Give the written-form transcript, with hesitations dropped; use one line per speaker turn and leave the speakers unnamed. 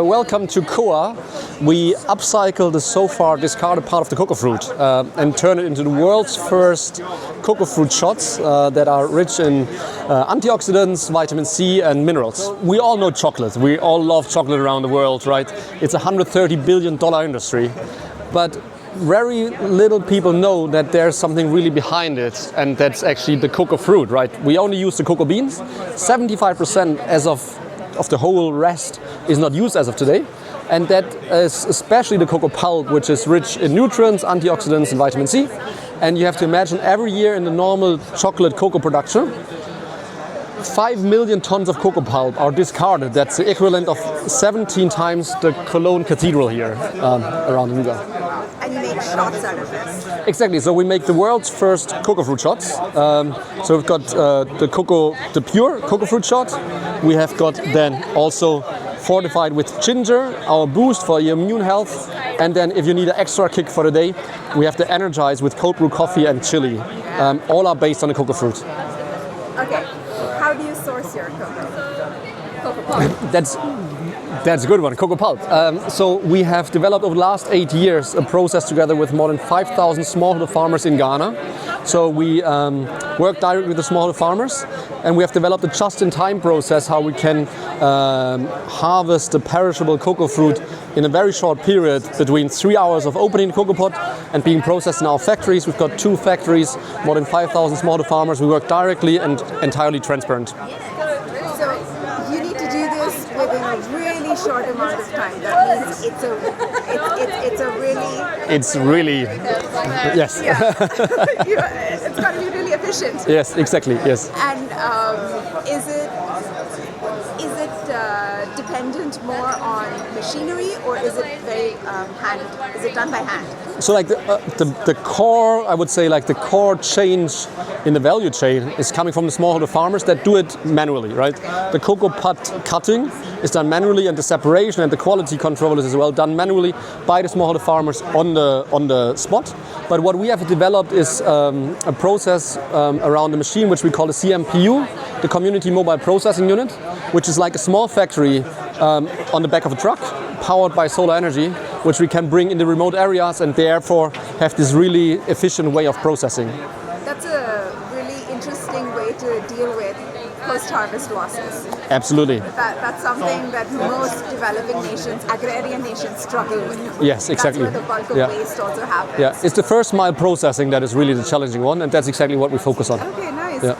Welcome to KOA. We upcycle the so far discarded part of the cocoa fruit and turn it into the world's first cocoa fruit shots that are rich in antioxidants, vitamin C and minerals. We all know chocolate. We all love chocolate around the world, right? It's a $130 billion industry. But very little people know that there's something really behind it, and that's actually the cocoa fruit, right? We only use the cocoa beans. 75% as of the whole rest is not used as of today, and that is especially the cocoa pulp, which is rich in nutrients, antioxidants and vitamin C. And you have to imagine every year in the normal chocolate cocoa production, 5 million tons of cocoa pulp are discarded. That's the equivalent of 17 times the Cologne Cathedral here around Anuga.
And you make shots out of this?
Exactly. So we make the world's first cocoa fruit shots. So we've got the pure cocoa fruit shot. We have got then also fortified with ginger, our boost for your immune health. And then if you need an extra kick for the day, we have the energize with cold brew coffee and chili. All are based on the cocoa fruit.
Okay. How do you source your cocoa pulp?
That's a good one, cocoa pulp. So we have developed over the last 8 years a process together with more than 5,000 smallholder farmers in Ghana. So we work directly with the smallholder farmers, and we have developed a just-in-time process how we can harvest the perishable cocoa fruit in a very short period between 3 hours of opening the cocoa pot and being processed in our factories. We've got 2 factories, more than 5,000 smallholder farmers. We work directly and entirely transparent.
So you need to do this within a really short amount of time. That means
It's really yes.
Yeah. It's got to be really efficient.
Yes, exactly. Yes.
And is it dependent more on machinery, or is it very hand? Is it done by hand?
So like the core, I would say like the core change in the value chain is coming from the smallholder farmers that do it manually, right? The cocoa pod cutting is done manually, and the separation and the quality control is as well done manually by the smallholder farmers on the spot. But what we have developed is a process around the machine which we call the CMPU, the Community Mobile Processing Unit, which is like a small factory on the back of a truck, powered by solar energy, which we can bring in the remote areas and therefore have this really efficient way of processing.
That's a really interesting way to deal with post-harvest losses.
Absolutely.
That's something that most developing nations, agrarian nations, struggle with.
Yes, exactly.
That's where the bulk of waste also happens.
Yeah, it's the first mile processing that is really the challenging one, and that's exactly what we focus on.
Okay, nice.
Yeah.